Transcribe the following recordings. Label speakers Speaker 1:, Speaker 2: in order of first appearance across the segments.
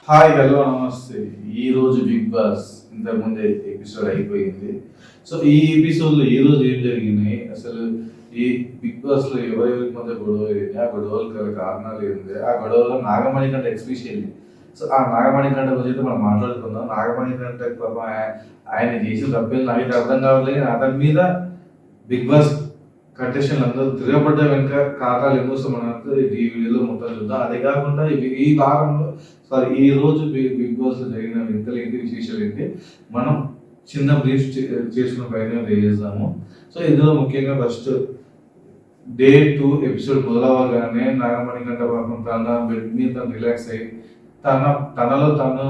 Speaker 1: Hi hello నమస్తే. ఈ రోజు బిగ్ బాస్ ఇంతకుముందే ఎపిసోడ్ అయిపోయింది. సో ఈ ఎపిసోడ్లో ఈ రోజు ఏం జరిగినాయి, అసలు ఈ బిగ్ బాస్ లో ఎవరెవరి మధ్య గొడవ అయింది, ఆ గొడవలు గల కారణాలు ఏంటి, ఆ గొడవలో నాగమణి కంటే ఎక్స్పెషల్లీ. సో ఆ నాగమణి కంట గురించి మనం మాట్లాడుకుందాం. నాగమణి కంట పాపం ఆయన చేసిన తప్పేది నాకైతే అర్థం కావట్లేదు. అతని మీద బిగ్ బాస్ కంటెస్టెంట్లు అందరూ తిరగబడ్డ వెనుక కారణాలు ఎందుకు మనం ఈ వీడియోలో మొత్తం చూద్దాం. అదే కాకుండా ఈ వారంలో ఈ రోజు బిగ్ బాస్ లో జరిగిన వింతలు ఏంటి, విశేషాలు ఏంటి, మనం చిన్న బ్రీఫ్ చేసుకున్న ప్రయత్నం చేద్దాము. సో ఇందులో ముఖ్యంగా ఫస్ట్ డే 2 ఎపిసోడ్ మొదలవగానే నాగమణి కంట పాపం తన బెడ్ మీద తను రిలాక్స్ అయ్యి తనలో తను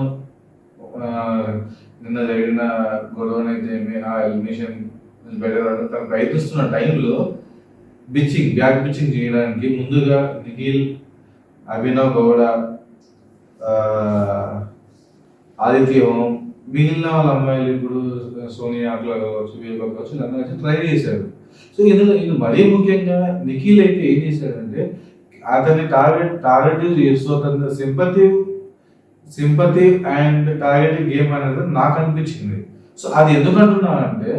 Speaker 1: నిన్న జరిగిన గొడవనైతే ఆ ఎలిమినేషన్ బయటపడడం తను ప్రయత్నిస్తున్న టైంలో బ్యాక్ బిచ్చింగ్ చేయడానికి ముందుగా నిఖిల్, అభినవ్ గౌడ, ఆదిత్య, మిగిలిన వాళ్ళ అమ్మాయిలు ఇప్పుడు సోనియా అట్లా కావచ్చు, వివేక కావచ్చు, వీళ్ళందరూ వచ్చి ట్రై చేశారు. సో ఇందులో మరీ ముఖ్యంగా నిఖిల్ అయితే ఏం చేశాడంటే అతన్ని టార్గెట్ చేస్తూ అతని సింపతి అండ్ టార్గెట్ గేమ్ అనేది నాకు అనిపించింది. సో అది ఎందుకు అంటున్నా అంటే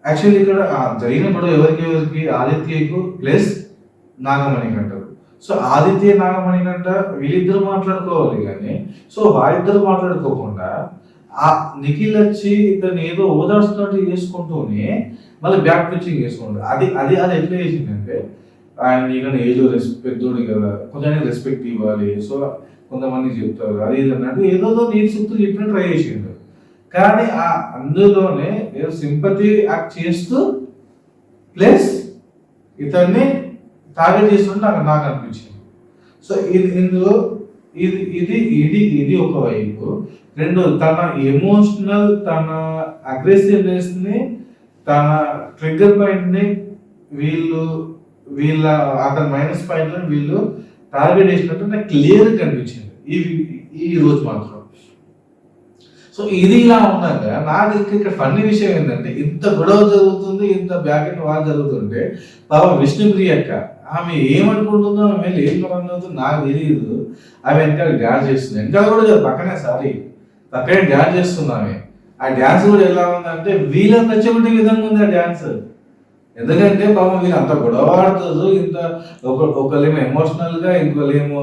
Speaker 1: యాక్చువల్లీ ఇక్కడ జరిగిన గొడవ ఎవరికి ఆదిత్యకు ప్లస్ నాగమణి కంటారు. సో ఆదిత్య నాగమణి కంట వీళ్ళిద్దరు మాట్లాడుకోవాలి, కానీ సో వారిద్దరు మాట్లాడుకోకుండా ఆ నిఖిల్ వచ్చి ఇతను ఏదో ఓదార్చున్నట్టు చేసుకుంటూనే మళ్ళీ బ్యాక్ పిచ్చింగ్ చేసుకుంటారు. అది అది అది ఎట్లా చేసిందంటే ఆయన నీకన్నా ఏదో పెద్దోడు కదా, కొంచెం రెస్పెక్ట్ ఇవ్వాలి, సో కొంతమంది చెప్తారు అది ఇది అన్నట్టు ఏదో నీటి సూక్తులు చెప్పిన ట్రై చేసిండు. కానీ అందులోనే ఏదో సింపతి యాక్ట్ చేస్తూ ప్లస్ ఇతన్ని టార్గెట్ చేస్తుంటే నాకు అనిపించింది. సో ఇందులో ఇది ఒక వైపు. రెండు, తన ఎమోషనల్, తన అగ్రెసివ్నెస్ ని, తన ట్రిగ్గర్ పాయింట్ ని వీళ్ళ అతని మైనస్ పాయింట్ వీళ్ళు టార్గెట్ చేసినట్టు నాకు క్లియర్ కనిపించింది ఈ రోజు మాత్రం. సో ఇది ఇలా ఉన్నాక నాకు ఇక్కడ ఫన్నీ విషయం ఏంటంటే ఇంత గొడవ జరుగుతుంది, ఇంత బ్యాక్ అండ్ వార్ జరుగుతుంటే పాప విష్ణుప్రియ అక్క ఆమె ఏమనుకుంటుందో, ఆమె ఏం అవుతుందో నాకు తెలియదు. ఆమె వెనకాల డ్యాన్స్ చేస్తుంది, వెనకాల కూడా పక్కనే డ్యాన్స్ చేస్తుంది ఆమె. ఆ డ్యాన్స్ కూడా ఎలా ఉందంటే వీళ్ళని నచ్చబట్టే విధంగా ఉంది ఆ డ్యాన్స్. ఎందుకంటే పాపం వీళ్ళు అంత గొడవ ఆడుతుంది, ఇంత ఒకళ్ళేమో ఎమోషనల్ గా, ఇంకోళ్ళేమో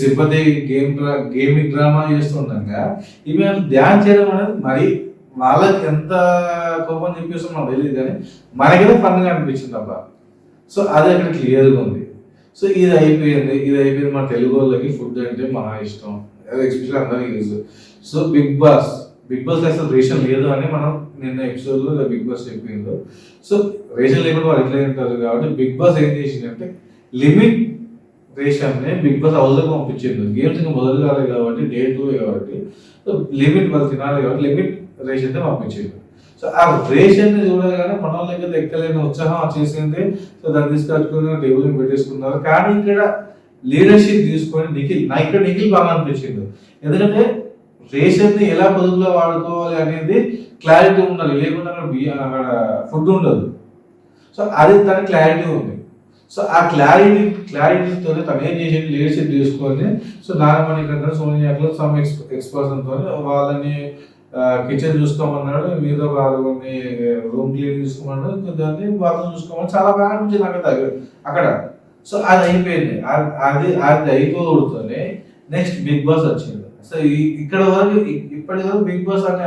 Speaker 1: సింపతి గేమింగ్ డ్రామా చేస్తుండగా ఈమె ధ్యాన్ చేయడం అనేది మరి వాళ్ళకి ఎంత కోపం చెప్పేస్తాం మనకు తెలియదు, కానీ మనకైతే ఫన్గా అనిపించింది అబ్బా. సో అది అక్కడ క్లియర్గా ఉంది. సో ఇది అయిపోయింది మన తెలుగు వాళ్ళకి ఫుడ్ అంటే మహా ఇష్టం, ఎస్పెషల్లీ అందరికీ తెలుసు. సో బిగ్ బాస్ అసలు రేషన్ లేదు అని మనం నిన్న ఎపిసోడ్లో బిగ్ బాస్ చెప్పిండు. సో రేషన్ లేకుండా వాళ్ళు ఎట్లా ఉంటారు కాబట్టి బిగ్ బాస్ ఏం చేసిందంటే లిమిట్ రేషన్ ని బిగ్ బాస్ హౌస్లోకి పంపించిండు. గేమ్స్ ఇంకా మొదలు కాలేదు కాబట్టి డే 2 కాబట్టి లిమిట్ వాళ్ళు తినాలి కాబట్టి లిమిట్ రేషన్ పంపించిండు. సో ఆ రేషన్ ని చూడగానే మన వాళ్ళకి ఎక్కలేని ఉత్సాహం చేసింది. సో దాన్ని తీసుకొచ్చుకుని టేబుల్ పెట్టేసుకున్నారు. కానీ ఇక్కడ లీడర్షిప్ తీసుకొని నిఖిల్ బాగా అనిపించింది. ఎందుకంటే రేషన్ ని ఎలా పొదుపులో వాడుకోవాలి అనేది క్లారిటీ ఉండాలి, లేకుండా అక్కడ ఫుడ్ ఉండదు. సో అది తన క్లారిటీ ఉంది. సో ఆ క్లారిటీతో తను ఏం చేసి లీడర్షిప్ తీసుకొని సో నాగమణి కంటే సోనియా సమ్ ఎక్స్పర్సన్తో వాళ్ళని కిచెన్ చూసుకోమన్నాడు, మీద వాళ్ళని రూమ్ క్లీన్ చూసుకోమన్నాడు, దాన్ని బాత్రూమ్ చూసుకోమని చాలా బాగా అనిపించింది నాకు అక్కడ. సో అది అయిపోయింది. అది అయిపోతూనే నెక్స్ట్ బిగ్ బాస్ వచ్చింది. సో ఇప్పటి వరకు బిగ్ బాస్ అనే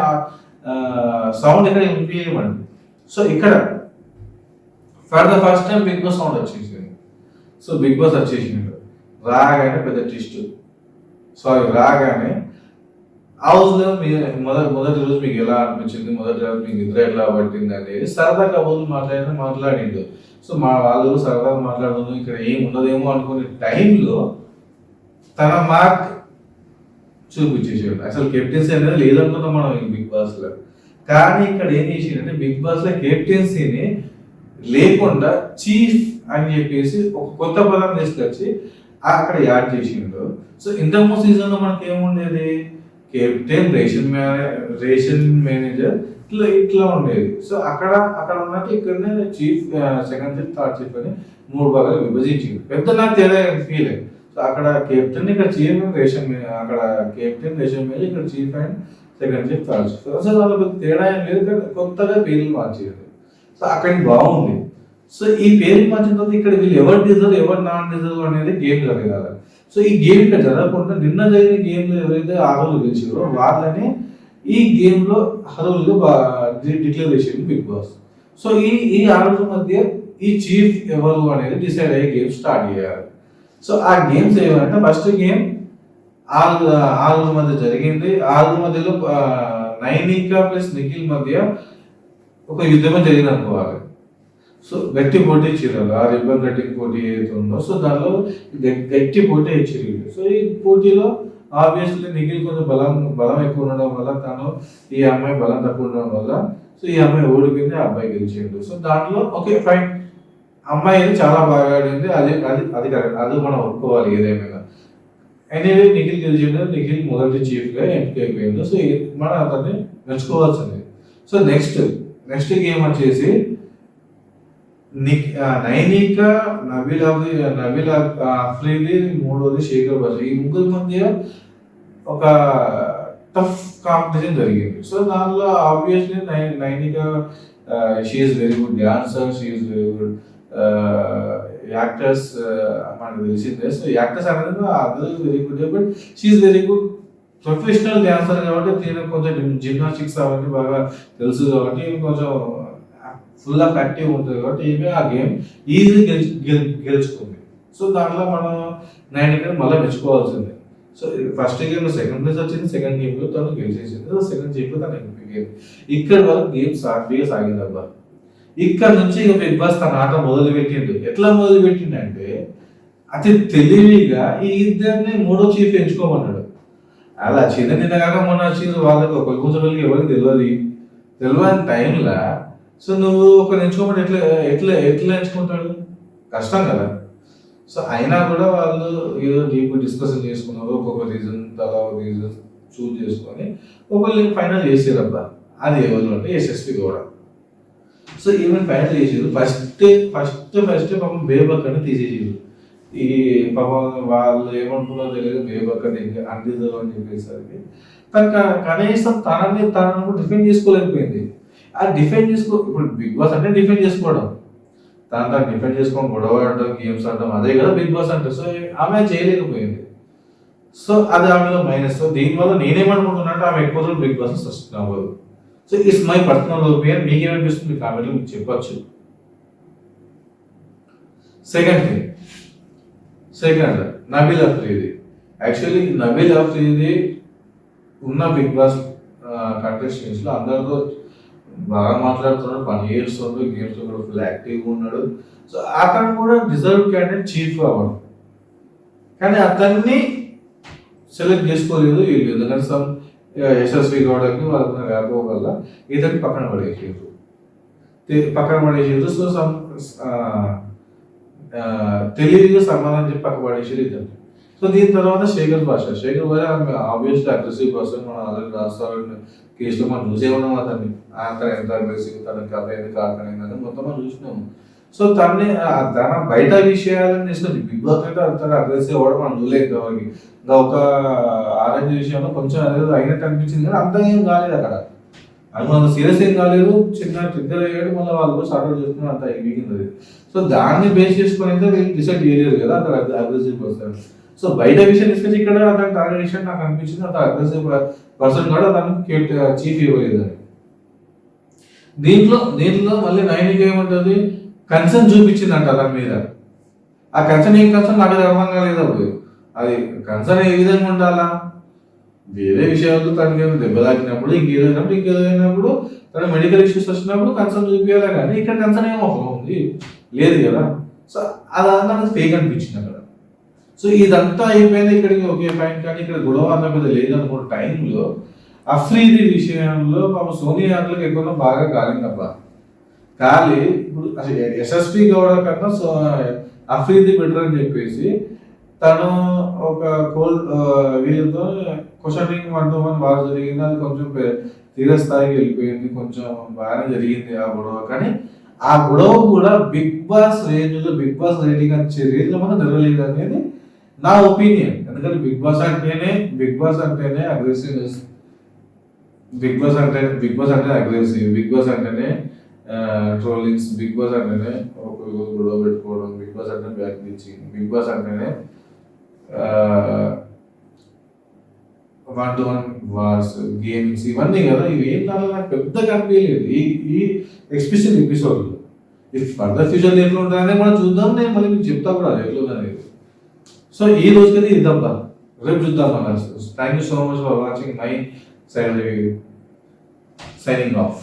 Speaker 1: సౌండ్ ఇక్కడ వినిపించమండి. సో ఇక్కడ for the first time Bigg Boss sound వచ్చేసింది. సో బిగ్ బాస్ వచ్చేసిండు రాగానే పెద్ద ట్విస్ట్. రాగానే హౌస్లో మొదటి రోజు మీకు ఎలా అనిపించింది, మొదటి రోజు మీకు నిద్ర ఎట్లా పట్టింది అనేది సరదా కబుర్లు మాట్లాడిండు. సో వాళ్ళు సరదాగా మాట్లాడుతుంది, ఇక్కడ ఏం ఉండదేమో అనుకునే టైంలో తన మార్క్ చూపించేసాడు. అసలు కెప్టెన్సీ అనేది లేదనుకున్నాం మనం బిగ్ బాస్ లో. కానీ ఇక్కడ ఏం చేసిందంటే బిగ్ బాస్ లో కెప్టెన్సీని లేకుండా చీఫ్ అని చెప్పేసి ఒక కొత్త పదం తీసుకొచ్చి అక్కడ యాడ్ చేసిండు. సో ఇంతకుముందు సీజన్ లో మనకి ఏముండేది, కెప్టెన్, రేషన్ మేనేజర్ ఇట్లా ఉండేది. సో అక్కడ ఉన్నట్టు ఇక్కడనే chief, second chief, third chief అని 3 భాగాలు విభజించింది. పెద్ద నాకు తేడా ఫీల్ అయ్యింది. సో అక్కడ కెప్టెన్, ఇక్కడ చీఫ్ రేషన్ మీద, అక్కడ కెప్టెన్ రేషన్ మీద, ఇక్కడ chief and second chief, third chief. అసలు వాళ్ళకి తేడా ఏం లేదు, కొత్తగా పేర్లు మార్చేది. సో అక్కడ బాగుంది. సో ఈ పేర్లు మార్చిన తర్వాత ఇక్కడ వీళ్ళు ఎవరు డిజర్వ్ ఎవరు నాన్ డిజర్వ్ అనేది గేమ్ జరగాలి. సో ఈ గేమ్ ఇక్కడ జరగకుండా నిన్న జరిగిన గేమ్లో ఎవరైతే అర్హులు గెలిచారో వాళ్ళని ఈ గేమ్లో అర్హులుగా డిక్లేర్ చేసింది బిగ్ బాస్. సో ఈ అర్హుల మధ్య ఈ చీఫ్ ఎవరు అనేది డిసైడ్ అయ్యే గేమ్ స్టార్ట్ చేయాలి. సో ఆ గేమ్స్ ఏమంటే ఫస్ట్ గేమ్ ఆరుగుల మధ్య జరిగింది. ఆరుగుల మధ్యలో నైనికా ప్లస్ నిఖిల్ మధ్య ఒక యుద్ధమే జరిగింది అనుకోవాలి. సో గట్టి పోటీ ఇచ్చారు, ఆ రిబ్బన్ కట్టింగ్ పోటీ ఏదైతే ఉందో, సో దానిలో గట్టి పోటీ ఇచ్చారు. సో ఈ పోటీలో ఆబ్వియస్లీ నిఖిల్ కొంచెం బలం ఎక్కువ ఉండడం వల్ల, తను ఈ అమ్మాయి బలం తక్కువ ఉండడం వల్ల, సో ఈ అమ్మాయి ఓడిపోయింది, ఆ అబ్బాయి గెలిచిండు. సో దాంట్లో ఓకే ఫైన్, అమ్మాయి అయితే చాలా బాగా ఆడింది, అది కరెక్ట్, అది మనం ఒప్పుకోవాలి ఏదేమైనా. ఎనీవే నిఖిల్ గెలిచిండు, నిఖిల్ మొదటి చీఫ్గా ఎంపిక అయిపోయింది. సో మనం అతన్ని మెచ్చుకోవాల్సింది. సో నెక్స్ట్ గేమ్ వచ్చేసి నైనిక, నబీల్ అఫ్రీది, మూడోది శేఖర్ భాష, ఈ ముగ్గురు మధ్య ఒక టఫ్ కాంపిటీషన్ జరిగింది. సో దానిలో obviously Nainika she's very good dancer, she's very good actors, మనకు తెలిసిందే. సో యాక్టర్స్ అనేది అందరూ very good, but she's very good professional dancer కాబట్టి దీనికి కొంచెం జిమ్నాస్టిక్స్ అవన్నీ బాగా తెలుసు కాబట్టి కొంచెం ఫుల్ ఆఫ్ యాక్టివ్ ఉంటుంది కాబట్టి ఈమె ఆ గేమ్ ఈజీ గెలుచుకుంది. సో దాంట్లో మనం నైనిక మళ్ళీ మెచ్చుకోవాల్సిందే. So first game second place వచ్చింది, సెకండ్ గేమ్ లో తను గెలిచేసింది, సెకండ్ గేమ్ లో తను గేమ్. ఇక్కడ వరకు గేమ్ సాఫీగా సాగిందబ్బా. ఇక్కడ నుంచి ఇక బిగ్ బాస్ తన ఆట మొదలు పెట్టిండు. ఎట్లా మొదలు పెట్టిండంటే అతి తెలివిగా ఈ ఇద్దరిని మూడో చీఫ్ ఎంచుకోమన్నాడు. అలా చిన్న కాక మొన్న వచ్చింది వాళ్ళకి ఒకరి కూర్చోళ్ళకి ఎవరికి తెలియని టైంలో. సో నువ్వు ఒకరు ఎంచుకోమని ఎట్లా ఎంచుకుంటాడు, కష్టం కదా. సో అయినా కూడా వాళ్ళు ఏదో డీప్ డిస్కషన్ చేసుకున్నారు, ఒక్కొక్క రీజన్ చూజ్ చేసుకొని ఒకళ్ళు ఫైనల్ చేసారబ్బా. అది ఎవరు అంటే Yashaswi Gowda. So even final చేసారు. ఫస్ట్ పాపం బేబక్ అని తీసేసారు. ఈ పాపం వాళ్ళు ఏమనుకున్నారో తెలియదు, బేబక్ అని అన్డిజర్వ్ అని చెప్పేసరికి తను కనీసం తనను డిఫెండ్ చేసుకోలేకపోయింది. ఆ డిఫెండ్ ఇప్పుడు బిగ్ బాస్ అంటే డిఫెండ్ చేసుకోవడం, తను డిఫెండ్ చేసుకొని గొడవ ఆడటం, గేమ్స్ ఆడటం, అదే కదా బిగ్ బాస్ అంటే. సో ఆమె చేయలేకపోయింది. సో అది ఆమెలో మైనస్. సో దీనివల్ల నేనేమనుకుంటున్నా అంటే ఆమె ఎక్కువ రోజులు బిగ్ బాస్ సస్టైన్ అవ్వదు. So it's my personal opinion. మీకేమనిపిస్తుంది మీ కామెంట్లో మీకు చెప్పచ్చు. సెకండ్ నబీల్ అఫ్రీది. యాక్చువల్లీ నబీల్ అఫ్రీది ఉన్న బిగ్ బాస్ కంటెస్టెంట్స్ లో అందరితో బాగా మాట్లాడుతున్నాడు, పని చేస్తున్నాడు, గేమ్స్ లో కూడా ఫుల్ యాక్టివ్గా ఉన్నాడు. సో అతను కూడా డిజర్వ్ క్యాండిడేట్ చీఫ్ అవ్వడం, కానీ అతన్ని సెలెక్ట్ చేసుకోలేదు వీళ్ళు. ఎందుకంటే యశస్వి గౌడకి వాళ్ళకున్న ర్యాపో వల్ల ఇతన్ని పక్కన పడేసారు. సో తెలివిగా సమాధానం చెప్పి పక్క పడేసారు ఇతన్ని. సో దీని తర్వాత శేఖర్ భాష ఆబ్వియస్లీ అగ్రెసివ్ పర్సన్. మనం ఆల్రెడీ రాష్ట్రాలు కేసులో మనం చూసే ఉన్నాం అతన్ని. అతను ఎంత అగ్రెసివ్, తన కథ ఎందుకు ఆకలిందని మొత్తం మనం చూసినాము. సో తన బయట విషయాలను ఇస్తుంది. బిగ్ బాస్ అయితే అంత అగ్రెసివ్ అవ్వడం మనం చూడలేదు. ఇంకా ఒక ఆరెంజ్ విషయంలో కొంచెం అనేది అయినట్టు అనిపించింది, కానీ అంత ఏం కాలేదు అక్కడ. అది మనం సీరియస్ ఏం కాలేదు, చిన్న ట్రిగ్గర్ అయ్యాడు, మళ్ళీ వాళ్ళు సార్ట్ చేసుకుని అంత ఎగిగింది. సో దాన్ని బేస్ చేసుకుని అయితే వీళ్ళు డిసైడ్ చేయలేదు కదా అతను అగ్రెసివ్ పర్సన్. సో బయట విషయం తీసుకొచ్చి ఇక్కడ అతను టార్గెట్ విషయం నాకు అనిపించింది, అతను అగ్రెసివ్ పర్సన్ కూడా అతను చీఫ్ ఇవ్వలేదు అని. దీంట్లో మళ్ళీ నైనిక ఏమంటుంది, కన్సర్న్ చూపించిందంట అతని మీద. ఆ కన్సర్న్ ఏం కన్సర్న్ నాకు అర్థం కాలేదు. అప్పుడు అది కన్సర్న్ ఏ విధంగా ఉండాలా, వేరే విషయాలు తనకి దెబ్బ తాకినప్పుడు, ఇంకేదైనప్పుడు తన మెడికల్ ఇష్యూస్ వచ్చినప్పుడు కన్సర్న్ చూపించాలి, కానీ ఇక్కడ కన్సర్న్ ఏమో ఉంది లేదు కదా. సో అదంతా నాకు ఫేక్ అనిపించింది అక్కడ. సో ఇదంతా అయిపోయింది, ఇక్కడికి ఓకే ఫైన్, కానీ ఇక్కడ గొడవ అంత పెద్ద లేదనుకున్న టైంలో అఫ్రీది విషయంలో పాప సోనియా యాదవ్కి ఎక్కువ బాగా కాలిందబ్బా. కాలి ఇప్పుడు అసలు యశస్వి గౌడ కన్నా అఫ్రీది బెటర్ అని చెప్పేసి తను ఒక వీళ్ళతో క్వశ్చనింగ్ 1 to 1 బాగా జరిగింది. అది కొంచెం తీవ్ర స్థాయికి వెళ్ళిపోయింది, కొంచెం బాగానే జరిగింది ఆ గొడవ. కానీ ఆ గొడవ కూడా బిగ్ బాస్ రేంజ్ లో, బిగ్ బాస్ రేటింగ్ వచ్చే రేంజ్ లో మనం జరగలేదు అనేది నా ఒపీనియన్. ఎందుకంటే బిగ్ బాస్ అంటేనే అగ్రెసివ్నెస్, బిగ్ బాస్ అంటే అగ్రెసివ్, బిగ్ బాస్ అంటేనే ట్రోలింగ్స్, బిగ్ బాస్ అంటేనే ఒకరు గొడవ పెట్టుకోవడం, బిగ్ బాస్ అంటే బ్యాక్ టీచింగ్, బిగ్ బాస్ అంటేనే 1-to-1 వార్స్, గేమ్స్, ఇవన్నీ కదా. ఇవి ఏం దాంట్లో నాకు పెద్ద కనిపించలేదు ఈ ఎస్పెషల్ ఎపిసోడ్లో. ఇఫ్ ఫర్దర్ ఫ్యూచర్ ఎట్లా ఉంటాయని మనం చూద్దాం, నేను మళ్ళీ మీకు చెప్తా కూడా ఎట్లా అనేది. సో ఈ రోజుకైతే ఇద్దాం, రేపు చూద్దాం మన. Thank you so much for watching my side review. Signing off.